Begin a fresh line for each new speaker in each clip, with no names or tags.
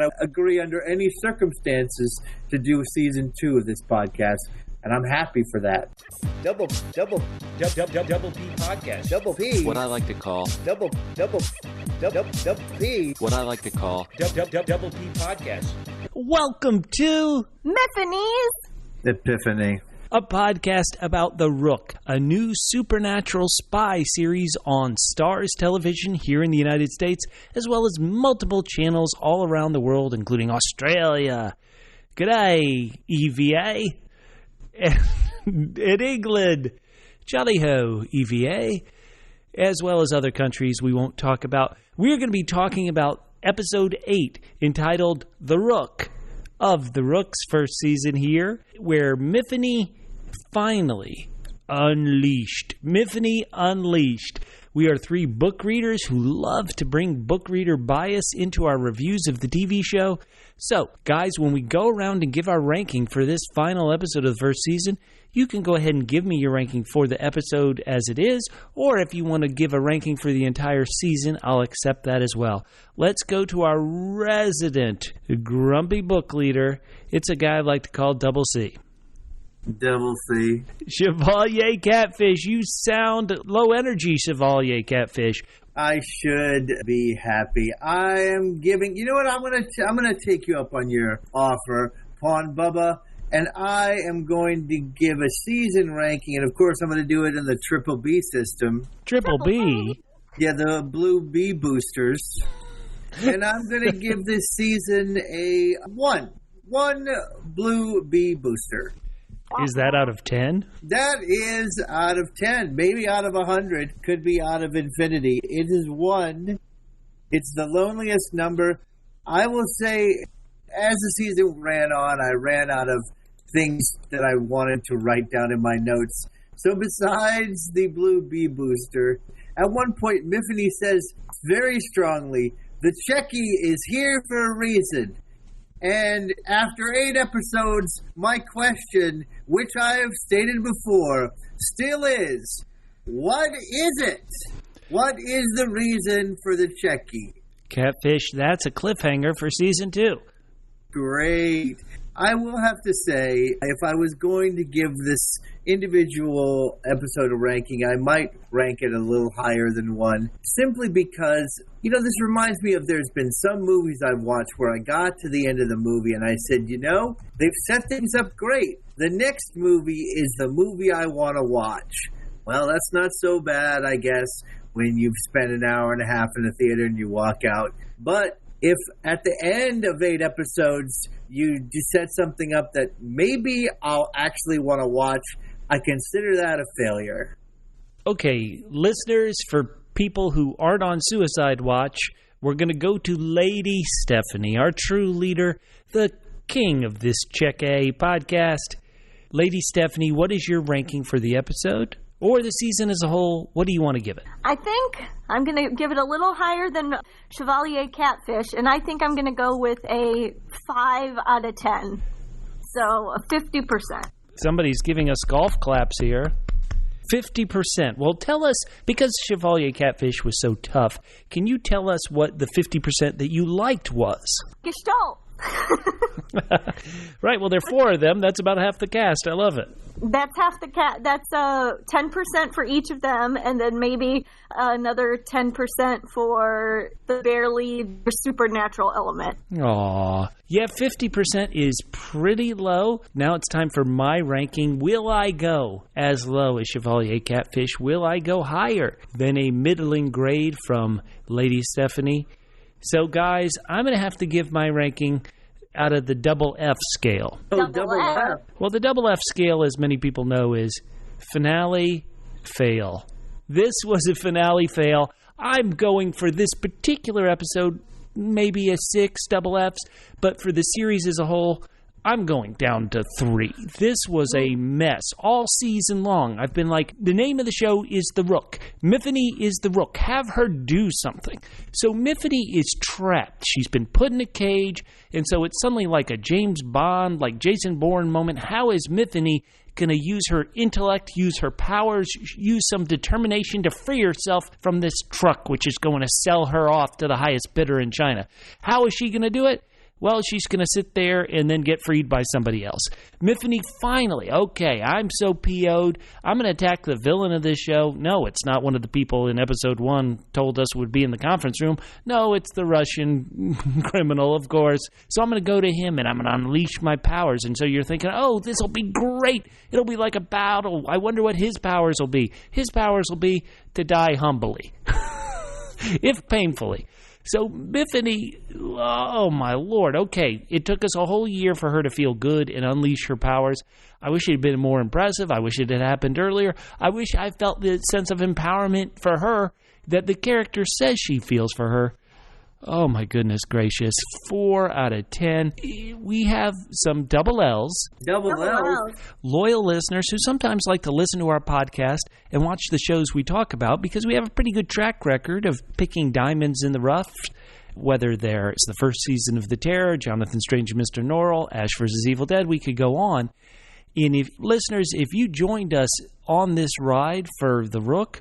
I agree under any circumstances to do season 2 of this podcast, and I'm happy for that.
Double P podcast. Double P.
What I like to call
Double P.
What I like to call
Double P podcast.
Welcome to
Myfanwy's
Epiphany,
a podcast about The Rook, a new supernatural spy series on Starz television here in the United States, as well as multiple channels all around the world, including Australia. G'day, EVA. In England. Jolly ho, EVA. As well as other countries we won't talk about. We're going to be talking about episode 8, entitled The Rook, of The Rook's first season here, where Myfanwy finally unleashed. Myfanwy unleashed. We are 3 book readers who love to bring book reader bias into our reviews of the TV show. So, guys, when we go around and give our ranking for this final episode of the first season, you can go ahead and give me your ranking for the episode as it is, or if you want to give a ranking for the entire season, I'll accept that as well. Let's go to our resident grumpy book leader. It's a guy I like to call Double C.
Double C.
Chevalier Catfish. You sound low energy, Chevalier Catfish.
I should be happy. I am giving. You know what? I'm gonna take you up on your offer, Pawn Bubba, and I am going to give a season ranking, and of course, I'm going to do it in the Triple B system.
Triple B.
Yeah, the Blue B boosters, and I'm going to give this season a 1 Blue B booster.
Is that out of 10?
That is out of 10. Maybe out of 100. Could be out of infinity. It is 1. It's the loneliest number. I will say, as the season ran on, I ran out of things that I wanted to write down in my notes. So besides the Blue B booster, at one point, Myfanwy says very strongly, the Checquy is here for a reason. And after 8 episodes, my question, which I have stated before, still is, what is it? What is the reason for the Checquy?
Catfish, that's a cliffhanger for season 2.
Great. I will have to say, if I was going to give this individual episode a ranking, I might rank it a little higher than 1, simply because, this reminds me of there's been some movies I've watched where I got to the end of the movie and I said, they've set things up great. The next movie is the movie I want to watch. Well, that's not so bad, I guess, when you've spent an hour and a half in the theater and you walk out. But if at the end of 8 episodes you set something up that maybe I'll actually want to watch, I consider that a failure.
Okay, listeners, for people who aren't on Suicide Watch, we're going to go to Lady Stephanie, our true leader, the king of this Checquy podcast. Lady Stephanie, what is your ranking for the episode? Or the season as a whole? What do you want to give it?
I think I'm going to give it a little higher than Chevalier Catfish, and I think I'm going to go with a 5 out of 10. So, a 50%.
Somebody's giving us golf claps here. 50%. Well, tell us, because Chevalier Catfish was so tough, can you tell us what the 50% that you liked was?
Gestalt.
Right, well, there are 4 of them. That's about half the cast. I love it.
That's half the cat. That's 10% for each of them, and then maybe another 10% for the barely supernatural element.
Aw. Yeah, 50% is pretty low. Now it's time for my ranking. Will I go as low as Chevalier Catfish? Will I go higher than a middling grade from Lady Stephanie? So, guys, I'm going to have to give my ranking out of the double F scale.
Oh, double F.
Well, the double F scale, as many people know, is finale, fail. This was a finale fail. I'm going for this particular episode, maybe a 6 double Fs, but for the series as a whole, I'm going down to 3. This was a mess all season long. I've been like, the name of the show is The Rook. Myfanwy is The Rook. Have her do something. So Myfanwy is trapped. She's been put in a cage, and so it's suddenly like a James Bond, like Jason Bourne moment. How is Myfanwy going to use her intellect, use her powers, use some determination to free herself from this truck, which is going to sell her off to the highest bidder in China? How is she going to do it? Well, she's going to sit there and then get freed by somebody else. Myfanwy finally, okay, I'm so PO'd. I'm going to attack the villain of this show. No, it's not one of the people in episode 1 told us would be in the conference room. No, it's the Russian criminal, of course. So I'm going to go to him and I'm going to unleash my powers. And so you're thinking, oh, this will be great. It'll be like a battle. I wonder what his powers will be. His powers will be to die humbly, if painfully. So Myfanwy, oh my Lord, okay, it took us a whole year for her to feel good and unleash her powers. I wish it had been more impressive. I wish it had happened earlier. I wish I felt the sense of empowerment for her that the character says she feels for her. Oh my goodness gracious, 4 out of 10. We have some double L's.
Double L's.
Loyal listeners who sometimes like to listen to our podcast and watch the shows we talk about because we have a pretty good track record of picking diamonds in the rough, whether it's the first season of The Terror, Jonathan Strange and Mr. Norrell, Ash vs. Evil Dead, we could go on. And if listeners, if you joined us on this ride for The Rook,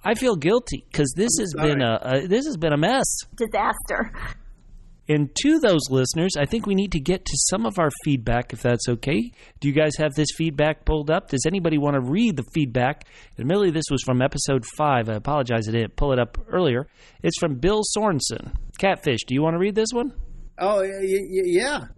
I feel guilty because this has been a mess.
Disaster.
And to those listeners, I think we need to get to some of our feedback, if that's okay. Do you guys have this feedback pulled up? Does anybody want to read the feedback? Admittedly, this was from episode 5. I apologize I didn't pull it up earlier. It's from Bill Sorensen. Catfish, do you want to read this one?
Oh, yeah.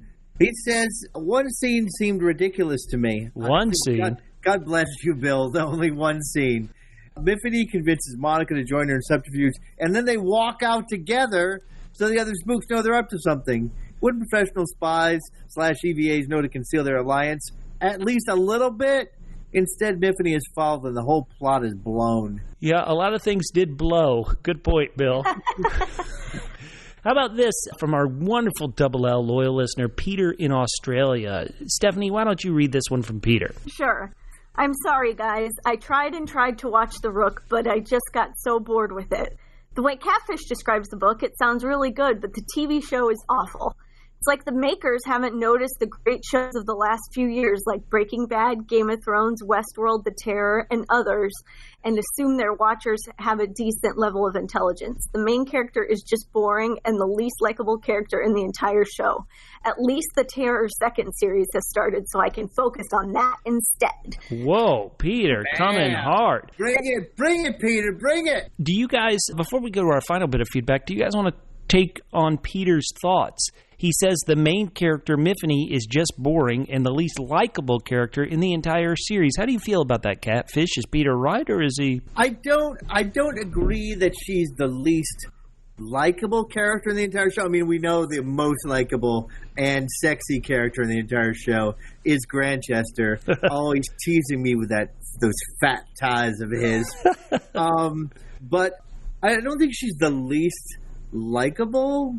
It says, one scene seemed ridiculous to me.
One scene?
God bless you, Bill. The only one scene. Myfanwy convinces Monica to join her in subterfuge, and then they walk out together so the other spooks know they're up to something. Wouldn't professional spies / EVAs know to conceal their alliance? At least a little bit? Instead, Myfanwy is followed and the whole plot is blown.
Yeah, a lot of things did blow. Good point, Bill. How about this from our wonderful Double L loyal listener, Peter in Australia? Stephanie, why don't you read this one from Peter?
Sure. I'm sorry, guys. I tried to watch The Rook, but I just got so bored with it. The way Catfish describes the book, it sounds really good, but the TV show is awful. It's like the makers haven't noticed the great shows of the last few years, like Breaking Bad, Game of Thrones, Westworld, The Terror, and others, and assume their watchers have a decent level of intelligence. The main character is just boring and the least likable character in the entire show. At least the Terror second series has started, so I can focus on that instead.
Whoa, Peter, coming hard.
Bring it, Peter, bring it.
Do you guys, before we go to our final bit of feedback, do you guys want to take on Peter's thoughts? He says the main character, Myfanwy, is just boring and the least likable character in the entire series. How do you feel about that, Catfish? Is Peter right, or is he...
I don't agree that she's the least likable character in the entire show. I mean, we know the most likable and sexy character in the entire show is Grantchester, always teasing me with those fat ties of his. But I don't think she's the least likable.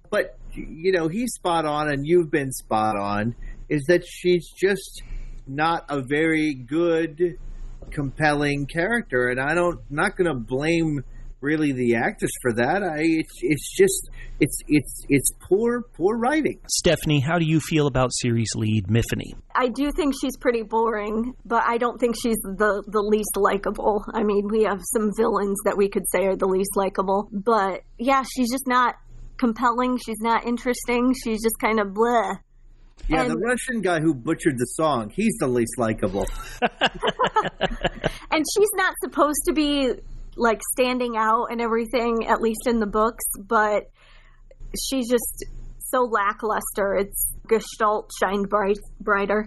But, you know, he's spot on, and you've been spot on, is that she's just not a very good, compelling character. And I'm not going to blame really the actress for that. It's poor writing.
Stephanie, how do you feel about series lead Myfanwy?
I do think she's pretty boring, but I don't think she's the least likable. I mean, we have some villains that we could say are the least likable, but yeah, she's just not compelling. She's not interesting. She's just kind of bleh.
Yeah, the Russian guy who butchered the song, he's the least likable.
And she's not supposed to be like standing out and everything, at least in the books, but she's just so lackluster. It's Gestalt shined brighter.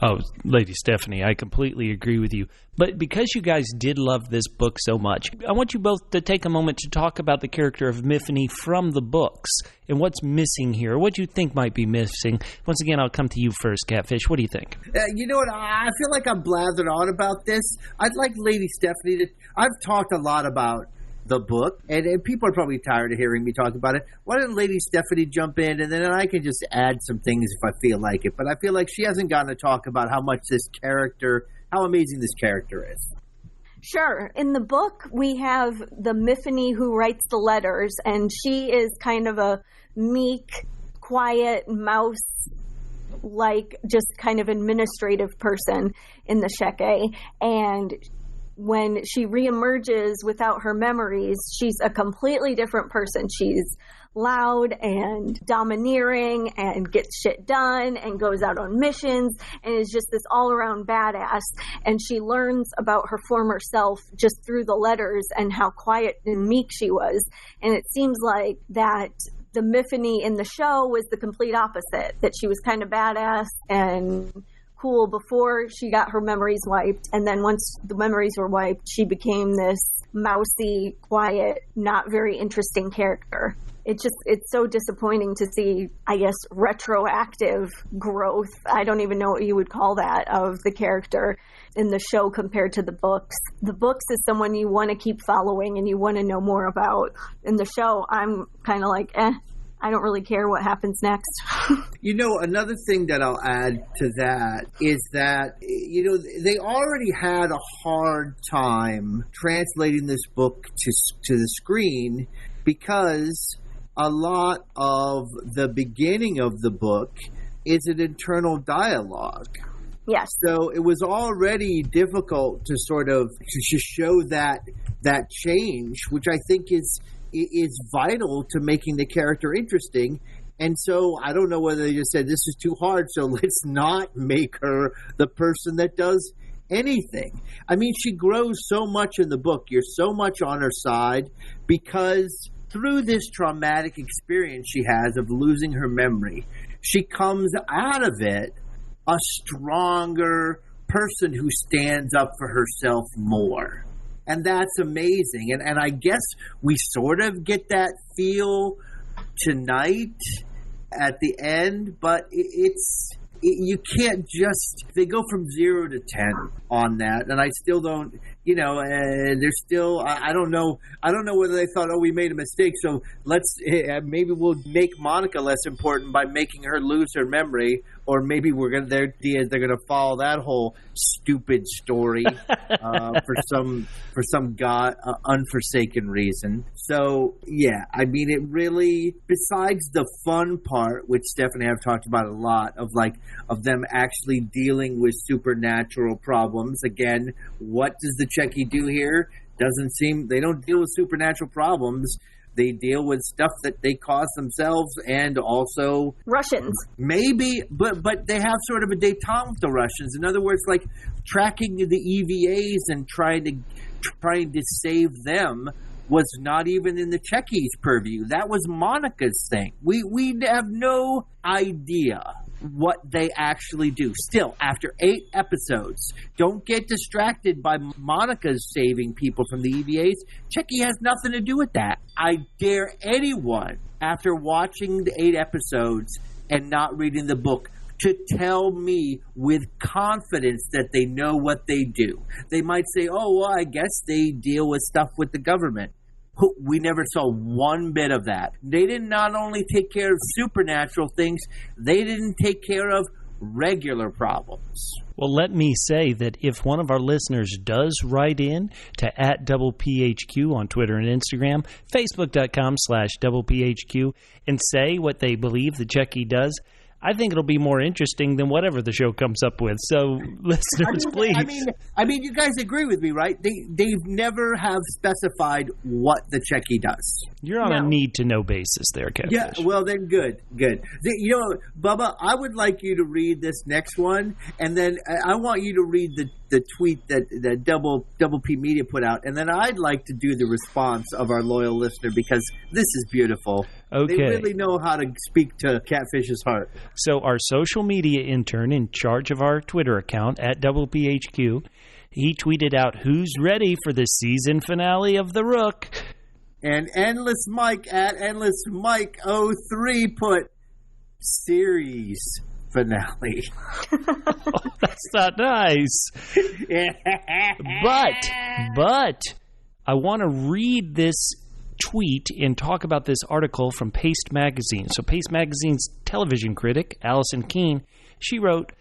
Oh, Lady Stephanie, I completely agree with you. But because you guys did love this book so much, I want you both to take a moment to talk about the character of Myfanwy from the books and what's missing here, what you think might be missing. Once again, I'll come to you first, Catfish. What do you think?
You know what? I feel like I'm blathered on about this. I'd like Lady Stephanie to... I've talked a lot about the book, and people are probably tired of hearing me talk about it. Why didn't Lady Stephanie jump in, and then I can just add some things if I feel like it. But I feel like she hasn't gotten to talk about how amazing this character is.
Sure. In the book, we have the Myfanwy who writes the letters, and she is kind of a meek, quiet, mouse-like, just kind of administrative person in the Checquy, and when she reemerges without her memories, she's a completely different person. She's loud and domineering and gets shit done and goes out on missions and is just this all-around badass. And she learns about her former self just through the letters and how quiet and meek she was. And it seems like that the Myfanwy in the show was the complete opposite, that she was kind of badass and cool before she got her memories wiped, and then once the memories were wiped, she became this mousy, quiet, not very interesting character. It's so disappointing to see, I guess, retroactive growth. I don't even know what you would call that, of the character in the show compared to the books. The books is someone you want to keep following and you want to know more about. In the show, I'm kind of like, I don't really care what happens next.
You know, another thing that I'll add to that is that, you know, they already had a hard time translating this book to the screen because a lot of the beginning of the book is an internal dialogue.
Yes.
So it was already difficult to sort of to show that change, which I think is vital to making the character interesting. And so I don't know whether they just said this is too hard, so let's not make her the person that does anything. I mean, she grows so much in the book. You're so much on her side because through this traumatic experience she has of losing her memory, she comes out of it a stronger person who stands up for herself more. And that's amazing. And I guess we sort of get that feel tonight at the end, but you can't just, they go from 0 to 10 on that. And I still don't, you know, there's still, I don't know whether they thought, oh, we made a mistake, so let's, maybe we'll make Monica less important by making her lose her memory, or maybe they're going to follow that whole stupid story for some god unforsaken reason. So yeah, I mean, it really, besides the fun part, which Stephanie and I have talked about a lot, of them actually dealing with supernatural problems. Again, what does the Checquy do here? Doesn't seem, they don't deal with supernatural problems. They deal with stuff that they cause themselves, and also
Russians.
Maybe, but they have sort of a détente with the Russians. In other words, like tracking the EVAs and trying to save them was not even in the Checquy's purview. That was Monica's thing. We have no idea what they actually do. Still, after 8 episodes, don't get distracted by Monica's saving people from the EVAs. Checquy has nothing to do with that. I dare anyone, after watching the 8 episodes and not reading the book, to tell me with confidence that they know what they do. They might say, oh, well, I guess they deal with stuff with the government. We never saw one bit of that. They did not only take care of supernatural things, they didn't take care of regular problems.
Well, let me say that if one of our listeners does write in to @PHQ on Twitter and Instagram, Facebook.com/PHQ, and say what they believe the Checquy does, I think it'll be more interesting than whatever the show comes up with. So, listeners, please.
I mean, you guys agree with me, right? They've never have specified what the Checquy does.
You're on a need-to-know basis there, Catfish.
Yeah, well, then good. You know, Bubba, I would like you to read this next one, and then I want you to read the tweet that Double P Media put out, and then I'd like to do the response of our loyal listener, because this is beautiful.
Okay.
They really know how to speak to Catfish's heart.
So our social media intern in charge of our Twitter account @PHQ, he tweeted out, "Who's ready for the season finale of The Rook?"
And Endless Mike @EndlessMike03 put series finale.
Oh, that's not nice. But I want to read this tweet and talk about this article from Paste Magazine. So Paste Magazine's television critic, Allison Keene, she wrote,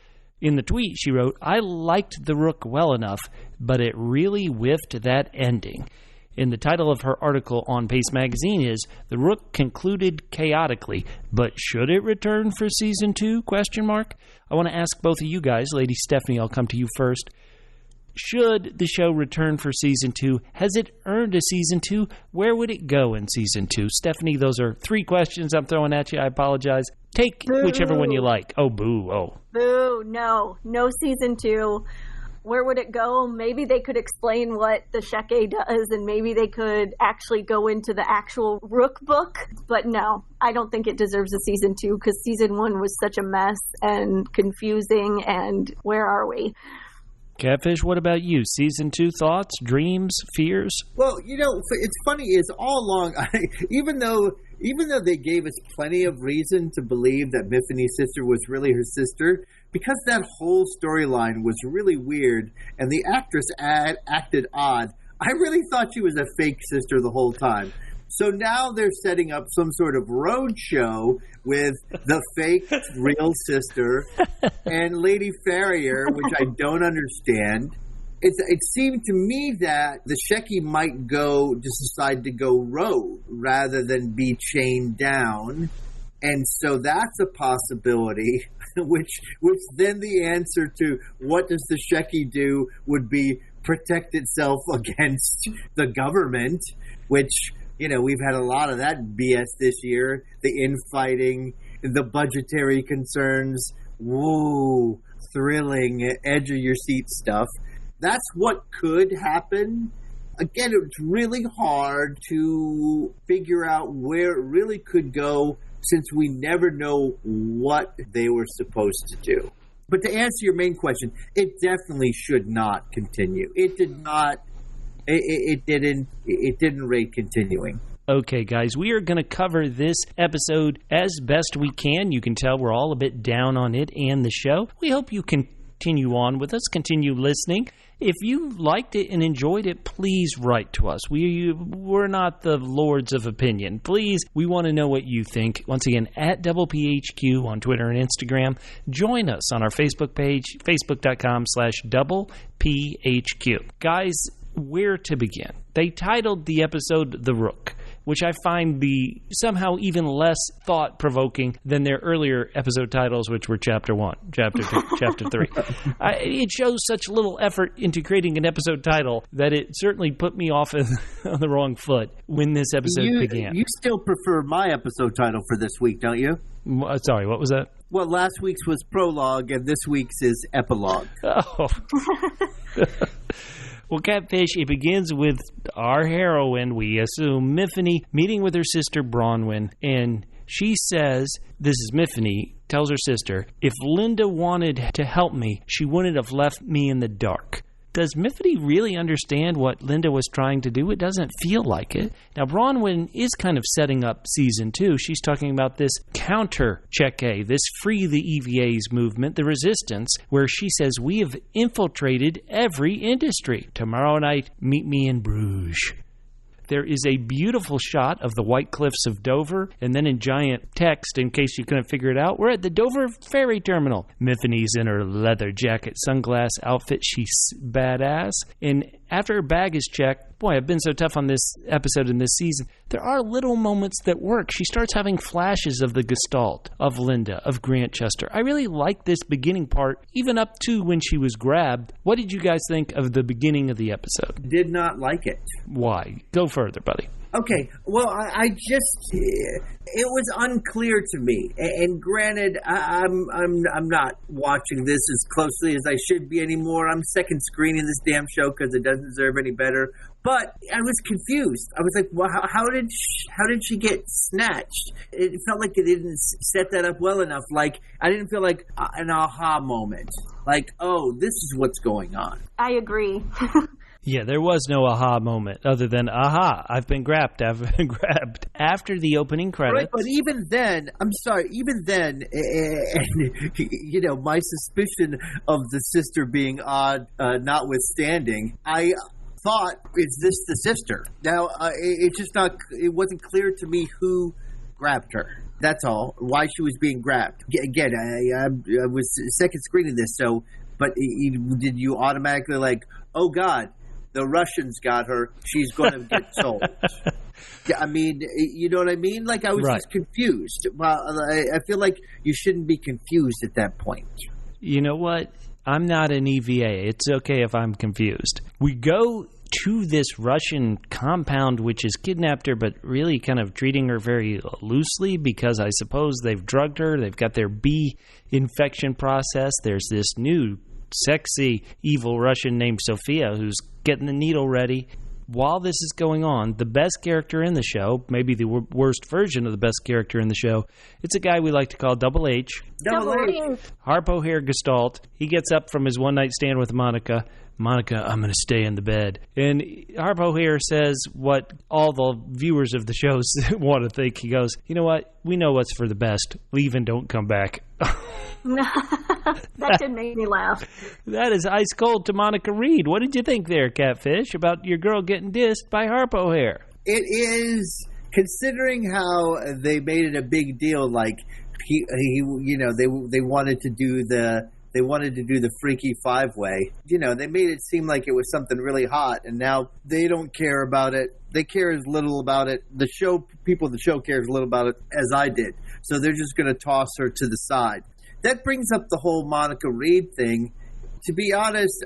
in the tweet, she wrote, "I liked The Rook well enough, but it really whiffed that ending." And the title of her article on Paste Magazine is, "The Rook concluded chaotically, but should it return for season 2? ? I want to ask both of you guys, Lady Stephanie, I'll come to you first. Should the show return for season 2? Has it earned a season 2? Where would it go in season 2? Stephanie, those are 3 questions I'm throwing at you. I apologize. Take whichever one you like. Oh, boo. Oh.
Boo. No. No season 2. Where would it go? Maybe they could explain what the Checquy does, and maybe they could actually go into the actual Rook book. But no, I don't think it deserves a season 2 because season 1 was such a mess and confusing, and where are we?
Catfish, what about you? Season 2 thoughts, dreams, fears?
Well, it's funny is all along, even though they gave us plenty of reason to believe that Myfanwy's sister was really her sister, because that whole storyline was really weird and the actress acted odd, I really thought she was a fake sister the whole time. So now they're setting up some sort of road show with the fake real sister and Lady Farrier, which I don't understand. It seemed to me that the Checquy might decide to go rogue rather than be chained down. And so that's a possibility, which then the answer to what does the Checquy do would be protect itself against the government, which, we've had a lot of that BS this year. The infighting, the budgetary concerns, woo, thrilling, edge of your seat stuff. That's what could happen. Again, it's really hard to figure out where it really could go since we never know what they were supposed to do. But to answer your main question, it definitely should not continue. It did not. It didn't rate continuing.
Okay, guys, we are going to cover this episode as best we can. You can tell we're all a bit down on it and the show. We hope you continue on with us, continue listening. If you liked it and enjoyed it, please write to us. We're not the lords of opinion. Please, we want to know what you think. Once again, at DoublePHQ on Twitter and Instagram. Join us on our Facebook page, facebook.com/DoublePHQ. Guys, where to begin? They titled the episode The Rook, which I find the somehow even less thought-provoking than their earlier episode titles, which were Chapter 1, Chapter 2, Chapter 3. It shows such little effort into creating an episode title that it certainly put me off on the wrong foot when this episode began.
You still prefer my episode title for this week, don't you?
Sorry, what was that?
Well, last week's was Prologue, and this week's is Epilogue.
Oh. Well, Catfish, it begins with our heroine, we assume, Myfanwy, meeting with her sister Bronwyn, and she says, this is Myfanwy, tells her sister, if Linda wanted to help me, she wouldn't have left me in the dark. Does Myfanwy really understand what Linda was trying to do? It doesn't feel like it. Now, Bronwyn is kind of setting up season 2. She's talking about this counter-Checquy, this Free the EVAs movement, the resistance, where she says, we have infiltrated every industry. Tomorrow night, meet me in Bruges. There is a beautiful shot of the White Cliffs of Dover, and then in giant text, in case you couldn't figure it out, we're at the Dover Ferry Terminal. Myfanwy's in her leather jacket, sunglass outfit. She's badass. And after her bag is checked, boy, I've been so tough on this episode in this season. There are little moments that work. She starts having flashes of the Gestalt, of Linda, of Grantchester. I really like this beginning part, even up to when she was grabbed. What did you guys think of the beginning of the episode?
Did not like it.
Why? Go further, buddy.
Okay, well, I just, it was unclear to me, and granted, I'm not watching this as closely as I should be anymore. I'm second screening this damn show because it doesn't deserve any better. But I was confused. I was like, well, how did she get snatched? It felt like they didn't set that up well enough. Like, I didn't feel like an aha moment. Like, oh, this is what's going on.
I agree.
Yeah, there was no aha moment other than, aha, I've been grabbed. After the opening credits.
Right, but even then, and, my suspicion of the sister being odd notwithstanding, I thought, is this the sister? Now, it wasn't clear to me who grabbed her. That's all. Why she was being grabbed. Again, I was second screening this, but did you automatically like, oh God, the Russians got her, she's going to get sold? I mean, you know what I mean? Like, I was just confused. Well, I feel like you shouldn't be confused at that point.
You know what? I'm not an EVA. It's okay if I'm confused. We go to this Russian compound, which has kidnapped her, but really kind of treating her very loosely because I suppose they've drugged her. They've got their bee infection process. There's this new sexy, evil Russian named Sophia who's getting the needle ready. While this is going on, the best character in the show, maybe the worst version of the best character in the show, it's a guy we like to call Double H.
Double H.
Harpo hair Gestalt. He gets up from his one-night stand with Monica. Monica, I'm going to stay in the bed. And Harpo hair says what all the viewers of the shows want to think. He goes, you know what? We know what's for the best. Leave and don't come back.
That did make me laugh.
That is ice cold to Monica Reed. What did you think there, Catfish, about your girl getting dissed by Harpo hair?
It is, considering how they made it a big deal, like he you know, they wanted to do the Freaky Five-Way. You know, they made it seem like it was something really hot, and now they don't care about it. They care as little about it. The show care as little about it as I did. So they're just going to toss her to the side. That brings up the whole Monica Reed thing. To be honest,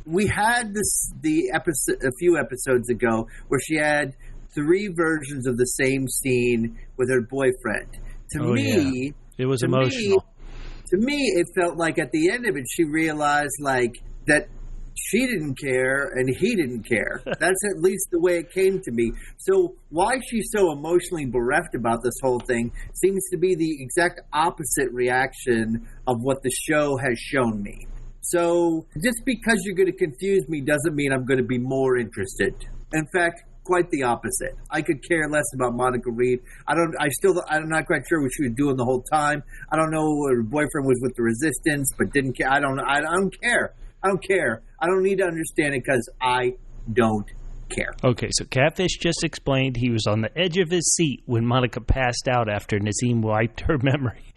we had the episode a few episodes ago where she had 3 versions of the same scene with her boyfriend.
It was emotional.
To me, it felt like at the end of it, she realized like that she didn't care and he didn't care. That's at least the way it came to me. So why she's so emotionally bereft about this whole thing seems to be the exact opposite reaction of what the show has shown me. So just because you're going to confuse me doesn't mean I'm going to be more interested. In fact, quite the opposite. I could care less about Monica Reed. I'm not quite sure what she was doing the whole time. I don't know, her boyfriend was with the Resistance, but didn't care. I don't care. I don't care. I don't need to understand it because I don't care.
Okay, so Catfish just explained he was on the edge of his seat when Monica passed out after Nazim wiped her memory.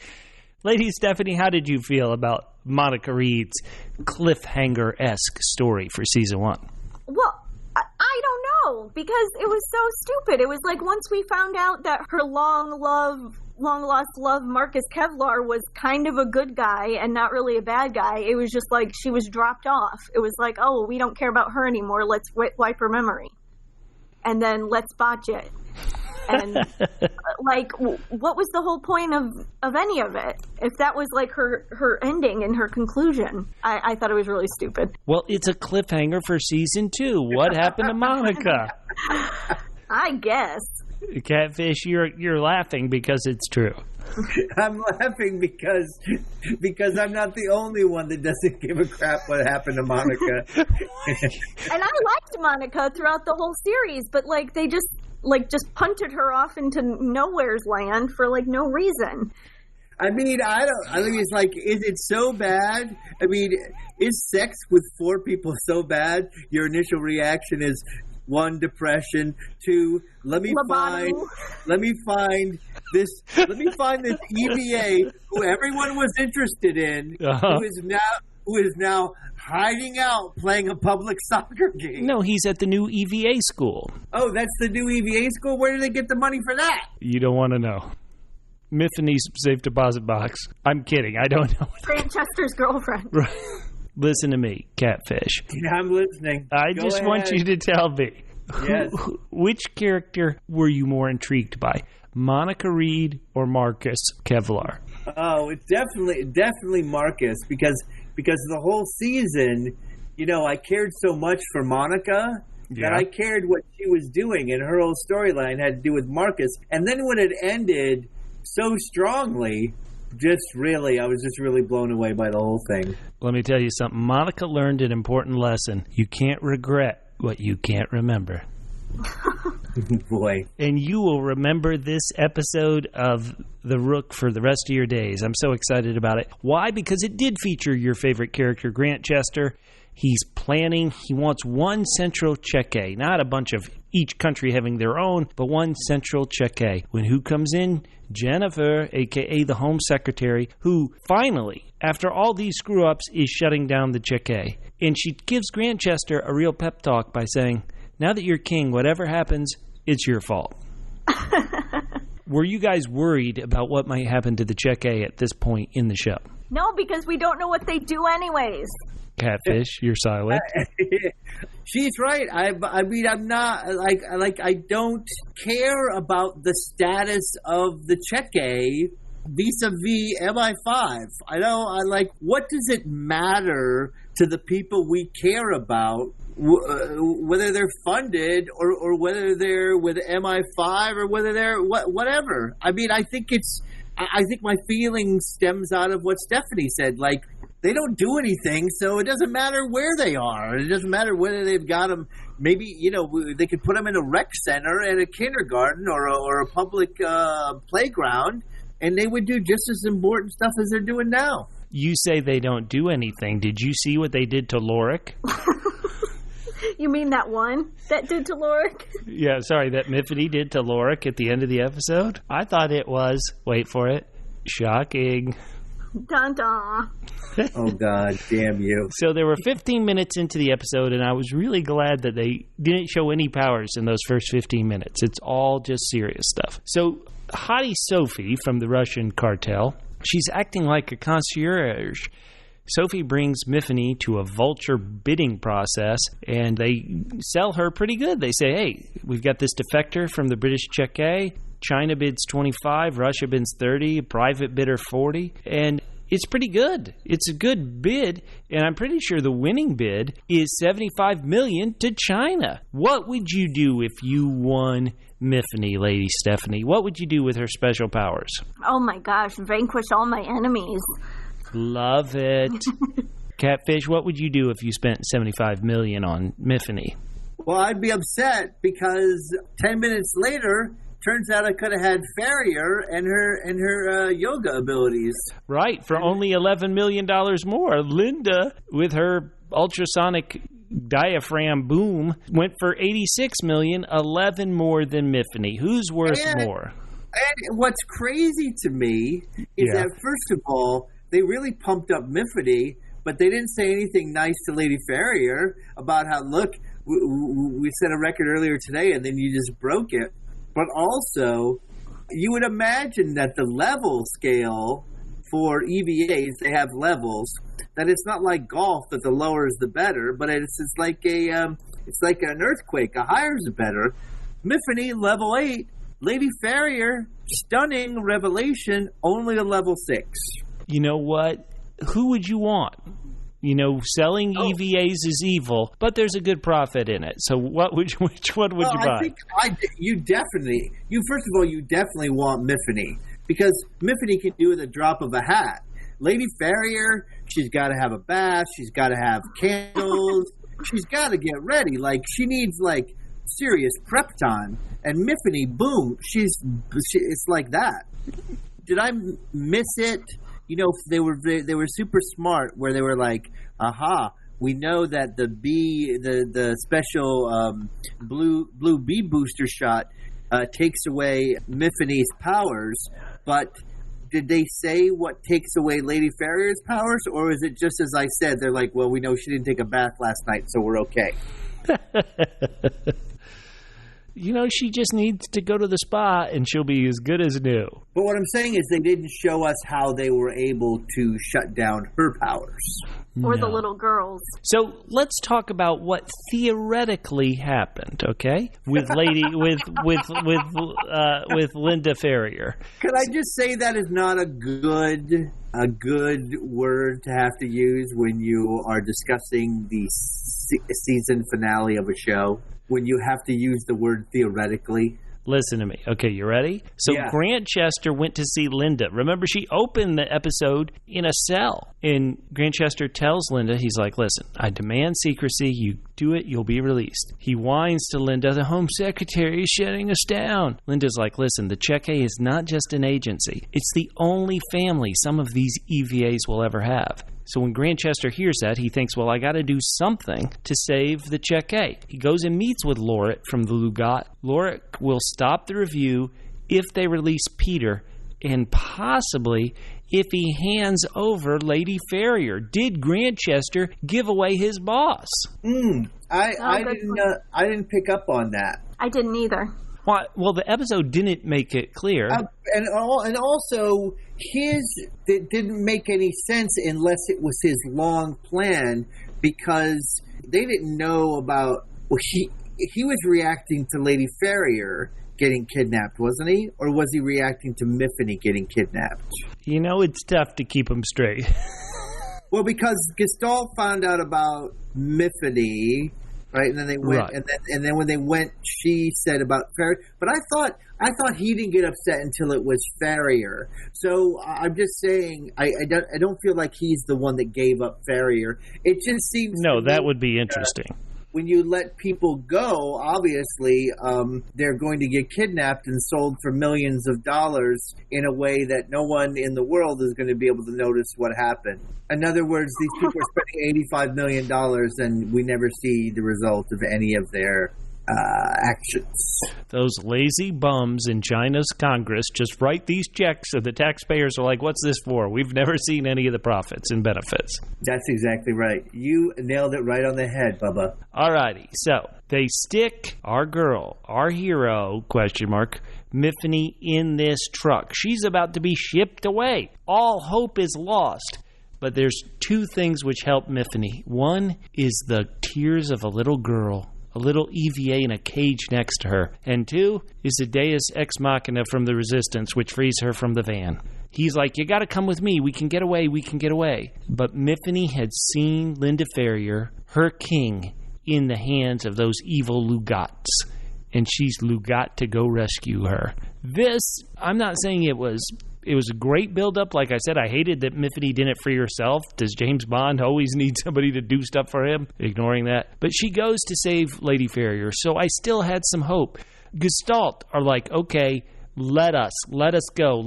Lady Stephanie, how did you feel about Monica Reed's cliffhanger-esque story for season 1?
Well, I don't know, because it was so stupid. It was like once we found out that her long-lost love, Marcus Kevlar, was kind of a good guy and not really a bad guy, it was just like she was dropped off. It was like, oh, we don't care about her anymore. Let's wipe her memory. And then let's botch it. And, like, what was the whole point of any of it? If that was, like, her ending and her conclusion, I thought it was really stupid.
Well, it's a cliffhanger for season 2. What happened to Monica?
I guess.
Catfish, you're laughing because it's true.
I'm laughing because I'm not the only one that doesn't give a crap what happened to Monica.
And I liked Monica throughout the whole series, but, like, they just punted her off into nowhere's land for, like, no reason.
I mean, it's like, is it so bad? I mean, is sex with 4 people so bad? Your initial reaction is 1, depression, 2, let me find this EVA who everyone was interested in, who is now hiding out playing a public soccer game.
No, he's at the new EVA school.
Oh, that's the new EVA school? Where do they get the money for that?
You don't want to know. Myfanwy's safe deposit box. I'm kidding. I don't know.
Grantchester's girlfriend.
Right. Listen to me, Catfish.
I'm listening.
I
Go
just
ahead.
want you to tell me.
Yes.
Which character were you more intrigued by? Monica Reed or Marcus Kevlar?
Oh, it's definitely Marcus because the whole season, you know, I cared so much for Monica that I cared what she was doing, and her whole storyline had to do with Marcus. And then when it ended so strongly, I was just really blown away by the whole thing.
Let me tell you something. Monica learned an important lesson. You can't regret what you can't remember.
Boy.
And you will remember this episode of The Rook for the rest of your days. I'm so excited about it. Why? Because it did feature your favorite character, Grantchester. He's planning. He wants one central Checquy, not a bunch of each country having their own, but one central Checquy. When who comes in? Jennifer, a.k.a. the Home Secretary, who finally, after all these screw-ups, is shutting down the Checquy. And she gives Grantchester a real pep talk by saying, now that you're king, whatever happens, it's your fault. Were you guys worried about what might happen to the Checquy at this point in the show?
No, because we don't know what they do anyways.
Catfish, you're silent.
She's right. I mean, I'm not I don't care about the status of the Checquy vis-a-vis MI5. What does it matter to the people we care about, whether they're funded or whether they're with MI5 or whether they're whatever. I mean, I think my feeling stems out of what Stephanie said. Like, they don't do anything, so it doesn't matter where they are. It doesn't matter whether they've got them. Maybe, they could put them in a rec center at a kindergarten or a public playground, and they would do just as important stuff as they're doing now.
You say they don't do anything. Did you see what they did to Lorik?
You mean that one that did to Lorik?
Yeah, sorry, that Myfanwy did to Lorik at the end of the episode? I thought it was, wait for it, shocking.
Dun dun.
Oh, God, damn you.
So there were 15 minutes into the episode, and I was really glad that they didn't show any powers in those first 15 minutes. It's all just serious stuff. So Hottie Sophie from the Russian cartel, she's acting like a concierge. Sophie brings Myfanwy to a vulture bidding process, and they sell her pretty good. They say, hey, we've got this defector from the British Checquy. China bids 25, Russia bids 30, private bidder 40, and it's pretty good. It's a good bid, and I'm pretty sure the winning bid is $75 million to China. What would you do if you won Myfanwy, Lady Stephanie? What would you do with her special powers?
Oh my gosh, vanquish all my enemies.
Love it. Catfish, what would you do if you spent $75 million on Myfanwy?
Well, I'd be upset because 10 minutes later, turns out I could have had Farrier and her yoga abilities. Right,
for only $11 million more. Linda, with her ultrasonic diaphragm boom, went for $86 million, 11 more than Myfanwy. Who's worth more?
And what's crazy to me is that, first of all, they really pumped up Myfanwy, but they didn't say anything nice to Lady Farrier about how, look, we set a record earlier today and then you just broke it. But also, you would imagine that the level scale for EVAs, they have levels, that it's not like golf that the lower is the better, but it's like an earthquake. A higher is the better. Myfanwy, level 8. Lady Farrier, stunning revelation, only a level 6.
You know what? Who would you want? Selling EVAs is evil, but there's a good profit in it. So which one would you buy?
I think you definitely want Myfanwy, because Myfanwy can do it at the drop of a hat. Lady Farrier, she's got to have a bath, she's got to have candles, she's got to get ready. Like, she needs serious prep time. And Myfanwy, boom, it's like that. Did I miss it? They were super smart where they were like, aha, we know that the special blue bee booster shot takes away Myfanwy's powers, but did they say what takes away Lady Farrier's powers, or is it just as I said, they're like, well, we know she didn't take a bath last night, so we're okay?
She just needs to go to the spa and she'll be as good as new.
But what I'm saying is they didn't show us how they were able to shut down her powers.
Or the little girls.
So let's talk about what theoretically happened, okay? With with Linda Farrier.
Could I just say that is not a good word to have to use when you are discussing the season finale of a show? When you have to use the word theoretically.
Listen to me. Okay, you ready? So Grantchester went to see Linda. Remember, she opened the episode in a cell. And Grantchester tells Linda, he's like, listen, I demand secrecy. You do it, you'll be released. He whines to Linda, the Home Secretary is shutting us down. Linda's like, listen, the Checquy is not just an agency. It's the only family some of these EVAs will ever have. So when Grantchester hears that, he thinks, well, I got to do something to save the Checquy. He goes and meets with Lorik from the Lugat. Lorik will stop the review if they release Peter, and possibly if he hands over Lady Farrier. Did Grantchester give away his boss?
I didn't pick up on that.
I didn't either.
Well, the episode didn't make it clear.
And also, it didn't make any sense unless it was his long plan, because they didn't know about... Well, he was reacting to Lady Farrier getting kidnapped, wasn't he? Or was he reacting to Myfanwy getting kidnapped?
It's tough to keep them straight.
Well, because Gestalt found out about Myfanwy, right? And then they went,
right.
and then when they went, she said about Farrier. But I thought he didn't get upset until it was Farrier. So I'm just saying, I don't feel like he's the one that gave up Farrier. It just seems
that would be interesting.
When you let people go, obviously, they're going to get kidnapped and sold for millions of dollars in a way that no one in the world is going to be able to notice what happened. In other words, these people are spending $85 million and we never see the result of any of their actions.
Those lazy bums in China's Congress just write these checks and the taxpayers are like, what's this for? We've never seen any of the profits and benefits.
That's exactly right. You nailed it right on the head, Bubba.
All righty. So they stick our girl, our hero, Myfanwy, in this truck. She's about to be shipped away. All hope is lost. But there's two things which help Myfanwy. One is the tears of a little girl, a little EVA in a cage next to her. And two is the Deus Ex Machina from the Resistance, which frees her from the van. He's like, you got to come with me. We can get away. We can get away. But Myfanwy had seen Lady Farrier, her king, in the hands of those evil Lugats. And she's Lugat to go rescue her. This, I'm not saying it was a great build-up. Like I said, I hated that Myfanwy didn't free herself. Does James Bond always need somebody to do stuff for him? Ignoring that. But she goes to save Lady Farrier, so I still had some hope. Gestalt are like, okay, let us go.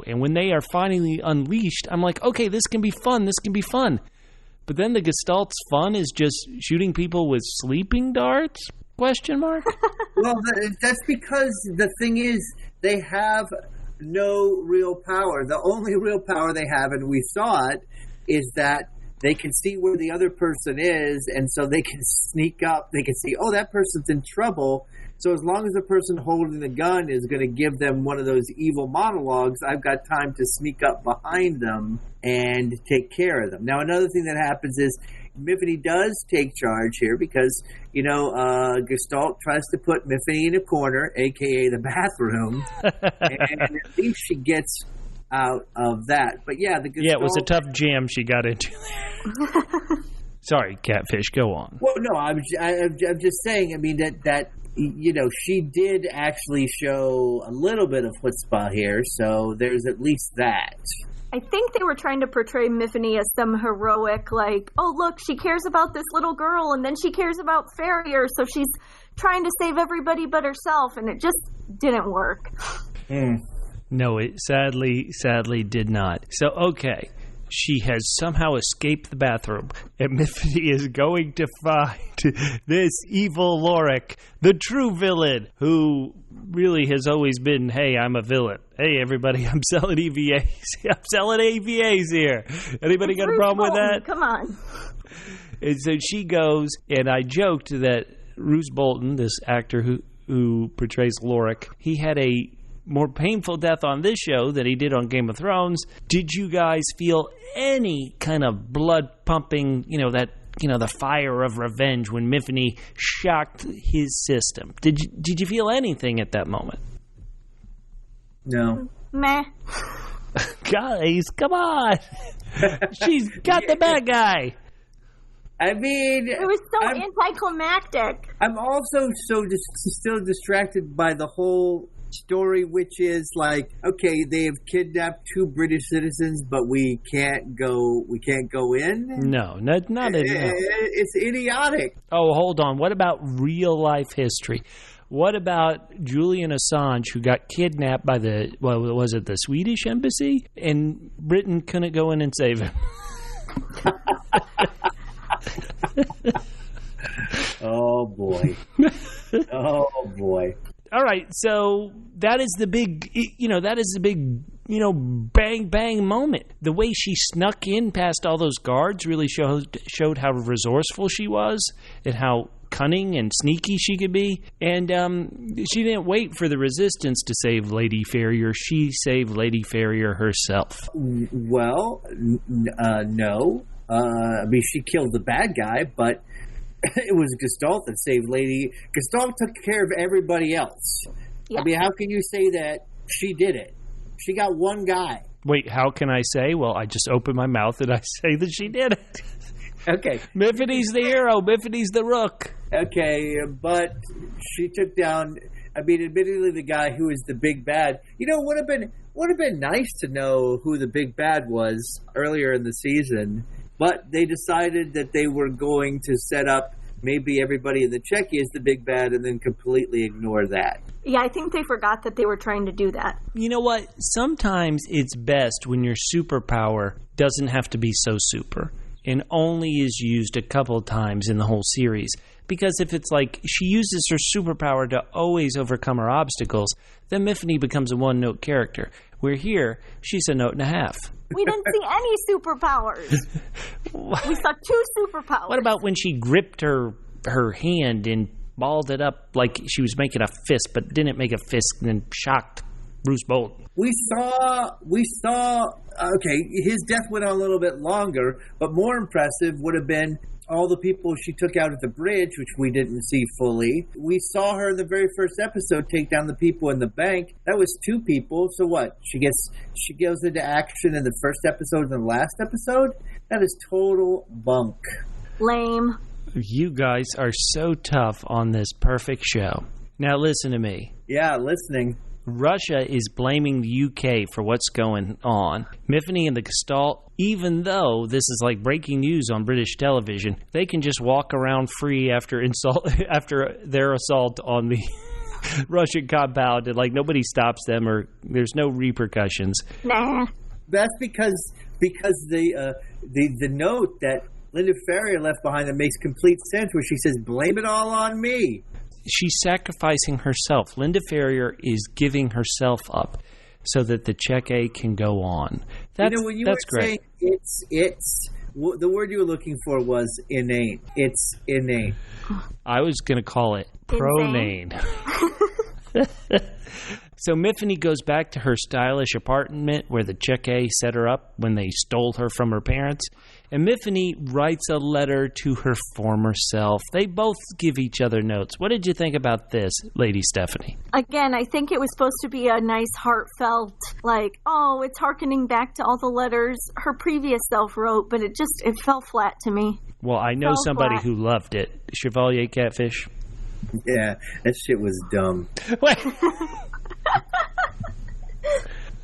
And when they are finally unleashed, I'm like, okay, this can be fun. But then the Gestalt's fun is just shooting people with sleeping darts? ? Well,
that's because the thing is, they have no real power. The only real power they have, and we saw it, is that they can see where the other person is, and so they can sneak up. They can see, oh, that person's in trouble. So as long as the person holding the gun is going to give them one of those evil monologues, I've got time to sneak up behind them and take care of them. Now, another thing that happens is Myfanwy does take charge here because, Gestalt tries to put Myfanwy in a corner, a.k.a. the bathroom, and at least she gets out of that. But yeah,
it was a tough jam she got into there. Sorry, Catfish, go on.
Well, no, I'm just saying, I mean, that she did actually show a little bit of chutzpah here, so there's at least that.
I think they were trying to portray Myfanwy as some heroic, like, oh, look, she cares about this little girl, and then she cares about Farrier, so she's trying to save everybody but herself, and it just didn't work.
No, it sadly did not. So, okay, she has somehow escaped the bathroom, and Myfanwy is going to find this evil Lorik, the true villain, who really has always been, hey, I'm a villain. Hey, everybody, I'm selling EVAs. I'm selling AVAs here. Anybody got a problem with that?
Come on.
And so she goes, and I joked that Roose Bolton, this actor who portrays Lorik, he had a more painful death on this show than he did on Game of Thrones. Did you guys feel any kind of blood pumping, the fire of revenge when Myfanwy shocked his system? Did you feel anything at that moment?
No.
Meh.
Guys, come on. She's got the bad guy.
I mean,
it was so anticlimactic.
I'm also still distracted by the whole story, which is like, okay, they have kidnapped 2 British citizens, but we can't go in.
No, not at all.
It's idiotic.
Oh, hold on. What about real life history? What about Julian Assange, who got kidnapped by was it the Swedish embassy, and Britain couldn't go in and save him?
Oh boy.
All right, so that is the big, bang, bang moment. The way she snuck in past all those guards really showed how resourceful she was and how cunning and sneaky she could be. And she didn't wait for the resistance to save Lady Farrier. She saved Lady Farrier herself.
Well, no. I mean, she killed the bad guy, but it was Gestalt that saved Lady. Gestalt took care of everybody else. Yeah. I mean, how can you say that she did it? She got one guy.
Wait, how can I say? Well, I just open my mouth and I say that she did it.
Okay.
Myfanwy's the hero. Myfanwy's the Rook.
Okay, but she took down, I mean, admittedly, the guy who is the big bad. You know, would have been nice to know who the big bad was earlier in the season. But they decided that they were going to set up maybe everybody in the Checquy as the big bad and then completely ignore that.
Yeah, I think they forgot that they were trying to do that.
You know what? Sometimes it's best when your superpower doesn't have to be so super and only is used a couple of times in the whole series. Because if it's like she uses her superpower to always overcome her obstacles, then Myfanwy becomes a one-note character. Where here, she's a note and a half.
We didn't see any superpowers. We saw 2 superpowers.
What about when she gripped her hand and balled it up like she was making a fist, but didn't make a fist and then shocked Bruce Bolton?
We saw, okay, his death went on a little bit longer, but more impressive would have been all the people she took out at the bridge, which we didn't see fully. We saw her in the very first episode take down the people in the bank. That was 2 people. So what? She goes into action in the first episode and the last episode? That is total bunk.
Lame.
You guys are so tough on this perfect show. Now listen to me.
Yeah, listening.
Russia is blaming the UK for what's going on. Myfanwy and the Gestalt, even though this is like breaking news on British television, they can just walk around free after their assault on the Russian compound, and like nobody stops them or there's no repercussions.
Nah.
That's because the note that Lady Farrier left behind that makes complete sense, where she says, "Blame it all on me."
She's sacrificing herself. Lady Farrier is giving herself up so that the Checquy can go on. That's great.
It's the word you were looking for was inane. It's inane.
I was going to call it pronane. So Myfanwy goes back to her stylish apartment where the Checquy set her up when they stole her from her parents. And Myfanwy writes a letter to her former self. They both give each other notes. What did you think about this, Lady Stephanie?
Again, I think it was supposed to be a nice, heartfelt, like, oh, it's hearkening back to all the letters her previous self wrote, but it fell flat to me.
Well, I know somebody who loved it. Chevalier Catfish?
Yeah, that shit was dumb.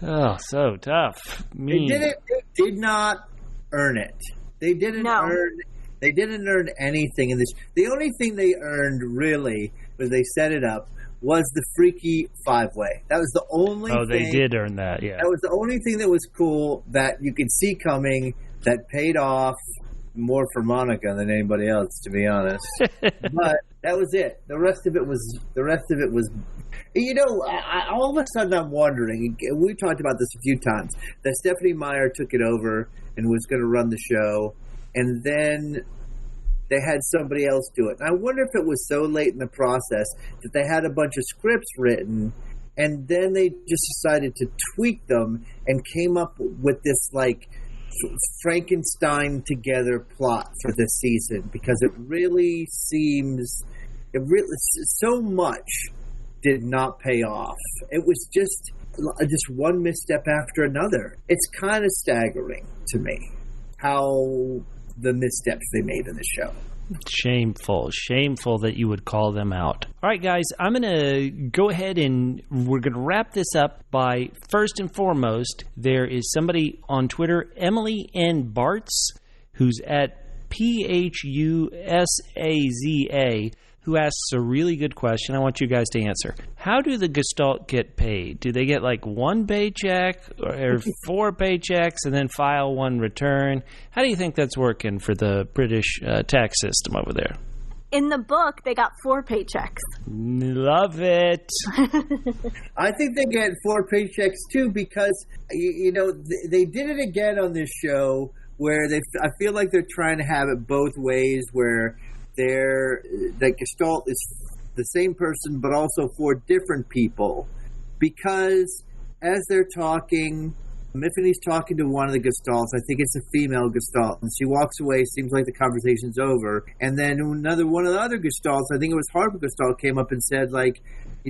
Oh, so tough. Mean.
They did not earn it. They didn't earn anything in this. The only thing they earned really was they set it up was the freaky 5-way. That was the only thing.
Oh, they did earn that, yeah.
That was the only thing that was cool that you could see coming, that paid off more for Monica than anybody else, to be honest. But that was it. The rest of it was you know, all of a sudden I'm wondering, we talked about this a few times, that Stephanie Meyer took it over and was going to run the show, and then they had somebody else do it. And I wonder if it was so late in the process that they had a bunch of scripts written, and then they just decided to tweak them and came up with this, like, Frankenstein together plot for this season, because it really so much did not pay off. It was just one misstep after another. It's kind of staggering to me how the missteps they made in the show. Shameful that you would call them out. All right, guys, I'm going to go ahead and we're going to wrap this up by, first and foremost, there is somebody on Twitter, Emily N. Bartz, who's at PHUSAZA, who asks a really good question I want you guys to answer. How do the Gestalt get paid? Do they get like one paycheck or 4 paychecks and then file one return? How do you think that's working for the British tax system over there? In the book, they got 4 paychecks. Love it. I think they get 4 paychecks too, because, you know, they did it again on this show where I feel like they're trying to have it both ways, where that Gestalt is the same person, but also 4 different people, because as they're talking, Myfanwy's talking to one of the Gestalts. I think it's a female Gestalt, and she walks away. Seems like the conversation's over. And then one of the other Gestalts, I think it was Harper Gestalt, came up and said, like,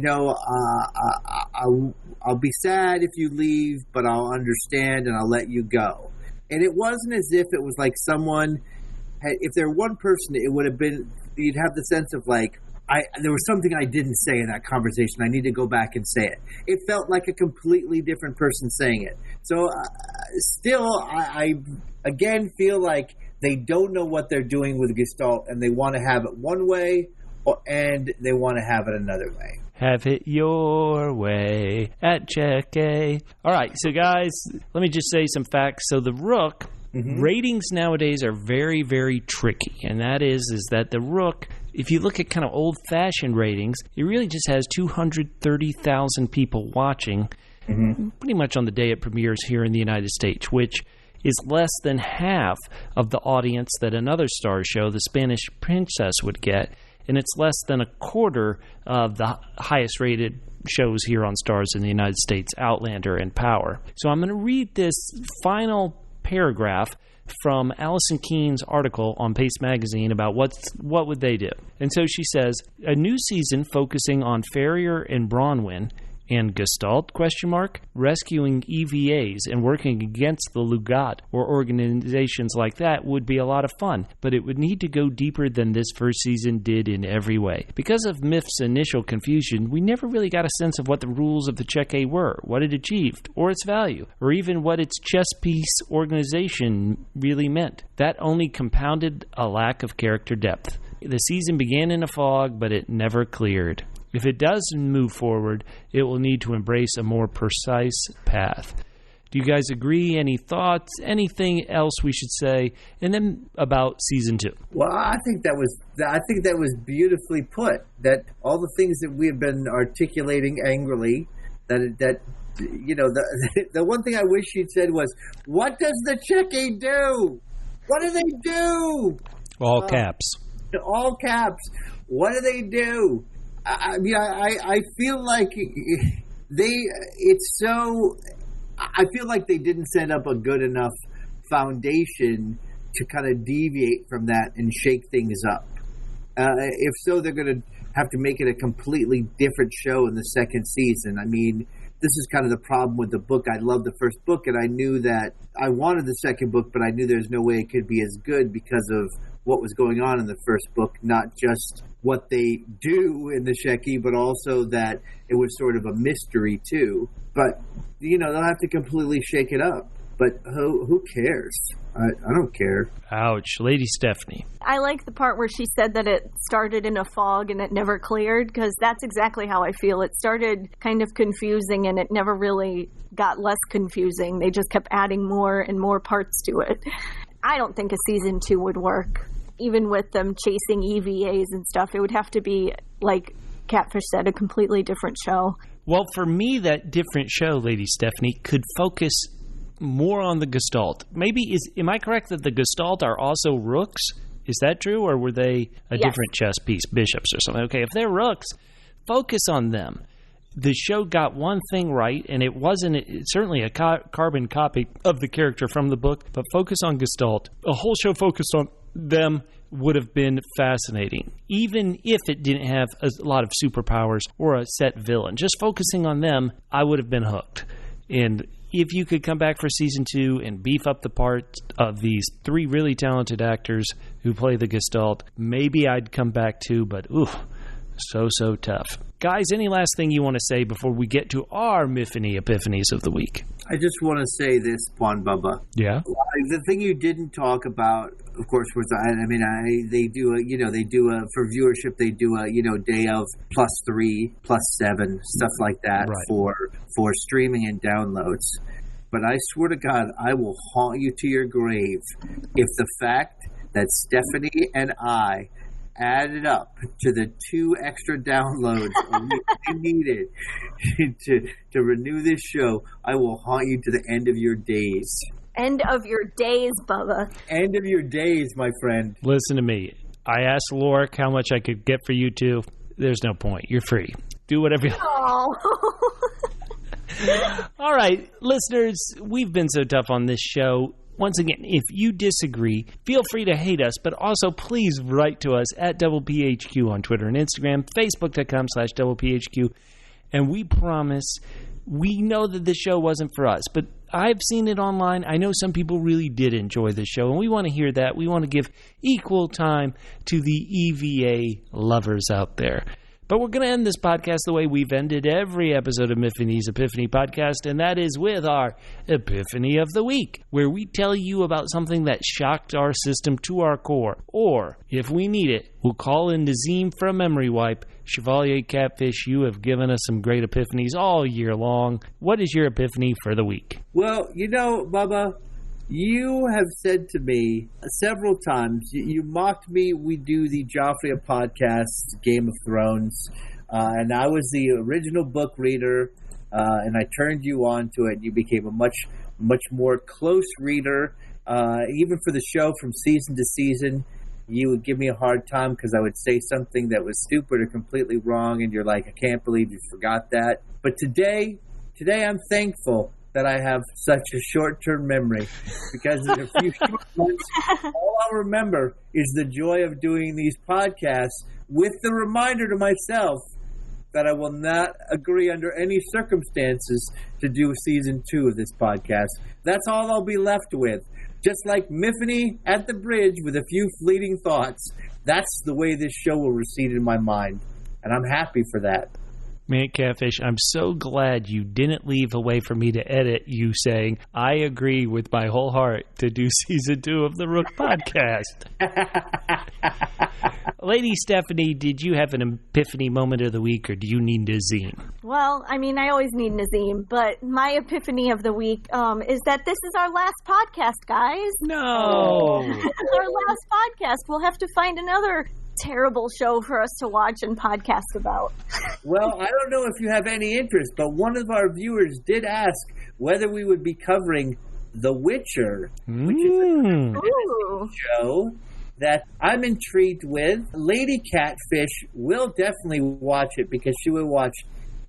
I'll be sad if you leave, but I'll understand and I'll let you go. And it wasn't as if it was like someone if there were one person, it would have been, you'd have the sense of like, there was something I didn't say in that conversation. I need to go back and say it. It felt like a completely different person saying it. So still, I again feel like they don't know what they're doing with Gestalt, and they want to have it one way, and they want to have it another way.
Have it your way at Checquy. All right, so guys, let me just say some facts. So the Rook, ratings nowadays are very, very tricky, and that is that the Rook, if you look at kind of old-fashioned ratings, it really just has 230,000 people watching pretty much on the day it premieres here in the United States, which is less than half of the audience that another Starz show, The Spanish Princess, would get, and it's less than a quarter of the highest-rated shows here on Starz in the United States, Outlander and Power. So I'm going to read this final paragraph from Allison Keene's article on Pace Magazine about what would they do. And so she says, a new season focusing on Farrier and Bronwyn and Gestalt, rescuing EVAs and working against the Lugat or organizations like that would be a lot of fun, but it would need to go deeper than this first season did in every way. Because of Myth's initial confusion, we never really got a sense of what the rules of the Checquy were, what it achieved, or its value, or even what its chess piece organization really meant. That only compounded a lack of character depth. The season began in a fog, but it never cleared. If it does move forward, it will need to embrace a more precise path. Do you guys agree? Any thoughts? Anything else we should say? And then about season 2.
Well, I think that was beautifully put. That all the things that we have been articulating angrily, that you know, the one thing I wish you'd said was, "What does the Checquy do? What do they do?"
All caps.
All caps. What do they do? I mean, I feel like I feel like they didn't set up a good enough foundation to kind of deviate from that and shake things up. If so, they're going to have to make it a completely different show in the second season. I mean, this is kind of the problem with the book. I loved the first book, and I knew that I wanted the second book, but I knew there's no way it could be as good because of what was going on in the first book, not just what they do in the Checquy, but also that it was sort of a mystery too. But, you know, they'll have to completely shake it up. But who cares? I don't care.
Ouch. Lady Stephanie.
I like the part where she said that it started in a fog and it never cleared, because that's exactly how I feel. It started kind of confusing and it never really got less confusing. They just kept adding more and more parts to it. I don't think a season 2 would work. Even with them chasing EVAs and stuff, it would have to be, like Catfish said, a completely different show.
Well, for me, that different show, Lady Stephanie, could focus more on the Gestalt. Am I correct that the Gestalt are also Rooks? Is that true, or were they a different chess piece, bishops or something? Okay, if they're Rooks, focus on them. The show got one thing right, and it's certainly a carbon copy of the character from the book, but focus on Gestalt. A whole show focused on them would have been fascinating, even if it didn't have a lot of superpowers or a set villain. Just focusing on them, I would have been hooked. And if you could come back for season 2 and beef up the part of these 3 really talented actors who play the Gestalt, maybe I'd come back too, but so tough. Guys, any last thing you want to say before we get to our Myfanwy Epiphanies of the week?
I just want to say this, Juan Bubba.
Yeah.
The thing you didn't talk about, of course, was they do for viewership. They do a day of +3, +7, stuff like that for streaming and downloads. But I swear to God, I will haunt you to your grave if the fact that Stephanie and I added up to the 2 extra downloads we needed to renew this show. I will haunt you to the end of your days.
End of your days, Bubba.
End of your days, my friend.
Listen to me. I asked Lork how much I could get for you two. There's no point. You're free. Do whatever you want. All right, listeners, we've been so tough on this show. Once again, if you disagree, feel free to hate us, but also please write to us at DoublePHQ on Twitter and Instagram, Facebook.com/DoublePHQ. And we promise, we know that this show wasn't for us, but I've seen it online. I know some people really did enjoy the show, and we want to hear that. We want to give equal time to the EVA lovers out there. But we're going to end this podcast the way we've ended every episode of Myfanwy's Epiphany podcast, and that is with our Epiphany of the Week, where we tell you about something that shocked our system to our core. Or, if we need it, we'll call in Nazim for a memory wipe. Chevalier Catfish, you have given us some great epiphanies all year long. What is your epiphany for the week?
Well, Bubba, you have said to me several times, you mocked me. We do the Joffrey podcast, Game of Thrones, and I was the original book reader, and I turned you on to it. You became a much more close reader, even for the show from season to season. You would give me a hard time because I would say something that was stupid or completely wrong, and you're like, I can't believe you forgot that. But today I'm thankful that I have such a short-term memory, because in a few short months, all I'll remember is the joy of doing these podcasts, with the reminder to myself that I will not agree under any circumstances to do season 2 of this podcast. That's all I'll be left with. Just like Myfanwy at the bridge with a few fleeting thoughts. That's the way this show will recede in my mind, and I'm happy for that.
Man, Catfish, I'm so glad you didn't leave a way for me to edit you saying, I agree with my whole heart to do season 2 of the Rook podcast. Lady Stephanie, did you have an epiphany moment of the week, or do you need Nazim?
Well, I mean, I always need Nazim, but my epiphany of the week is that this is our last podcast, guys.
No!
This is our last podcast. We'll have to find another terrible show for us to watch and podcast about.
Well, I don't know if you have any interest, but one of our viewers did ask whether we would be covering The Witcher, which is a show that I'm intrigued with. Lady Catfish will definitely watch it because she will watch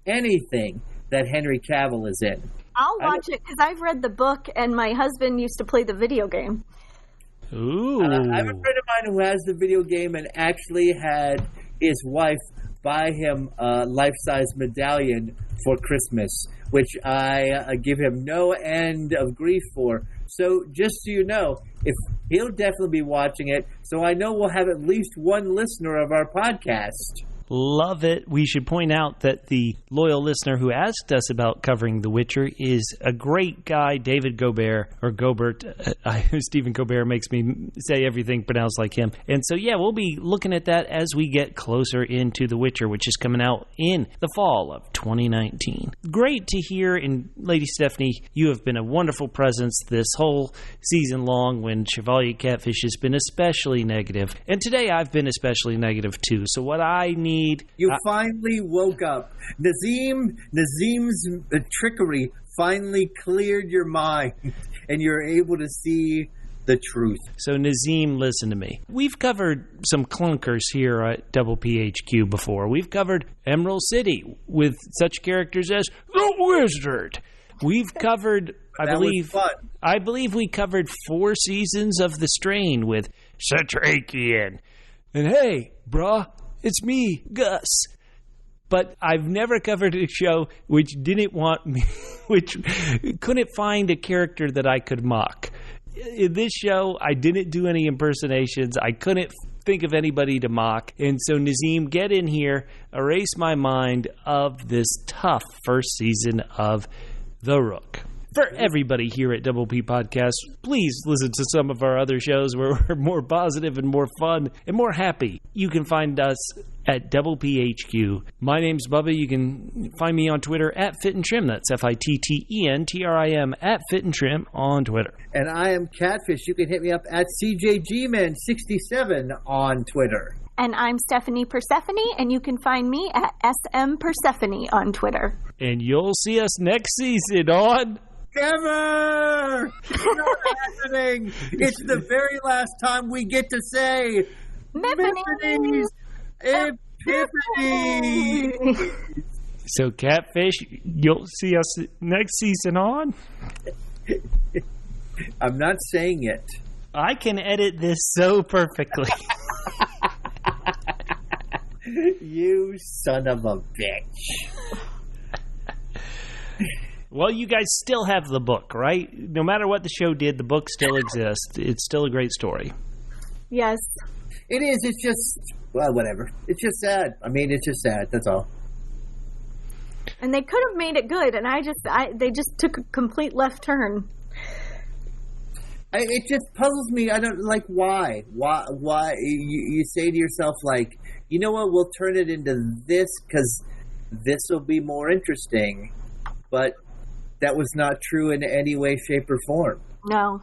anything that Henry Cavill is in.
I'll watch it because I've read the book and my husband used to play the video game.
Ooh.
I have a friend of mine who has the video game and actually had his wife buy him a life-size medallion for Christmas, which I give him no end of grief for. So just so you know, if he'll definitely be watching it, so I know we'll have at least one listener of our podcast.
Love it. We should point out that the loyal listener who asked us about covering The Witcher is a great guy, David Gobert, or Gobert. Stephen Gobert makes me say everything pronounced like him. And so, yeah, we'll be looking at that as we get closer into The Witcher, which is coming out in the fall of 2019. Great to hear. And Lady Stephanie, you have been a wonderful presence this whole season long when Chevalier Catfish has been especially negative. And today I've been especially negative too. So what I need...
You finally woke up. Nazim's trickery finally cleared your mind, and you're able to see the truth.
So, Nazim, listen to me. We've covered some clunkers here at Double PHQ before. We've covered Emerald City with such characters as the Wizard. We've covered, I believe we covered 4 seasons of The Strain with Checquy. And hey, bruh, it's me, Gus. But I've never covered a show which didn't want me, which couldn't find a character that I could mock. In this show, I didn't do any impersonations. I couldn't think of anybody to mock. And so, Nazim, get in here, erase my mind of this tough first season of The Rook. For everybody here at Double P Podcast, please listen to some of our other shows where we're more positive and more fun and more happy. You can find us at Double PHQ. My name's Bubba. You can find me on Twitter at Fit and Trim. That's FITTENTRIM at Fit and Trim on Twitter.
And I am Catfish. You can hit me up at CJGman67 on Twitter.
And I'm Stephanie Persephone, and you can find me at SM Persephone on Twitter.
And you'll see us next season on...
Never! It's not happening! It's the very last time we get to say,
Myfanwy!
Epiphany!
So, Catfish, you'll see us next season on?
I'm not saying it.
I can edit this so perfectly.
You son of a bitch.
Well, you guys still have the book, right? No matter what the show did, the book still exists. It's still a great story.
Yes.
It is. It's just, well, whatever. It's just sad. I mean, it's just sad. That's all.
And they could have made it good, and they just took a complete left turn.
It just puzzles me. I don't, like, why? Why? You say to yourself, like, you know what, we'll turn it into this because this will be more interesting. But that was not true in any way, shape, or form.
No.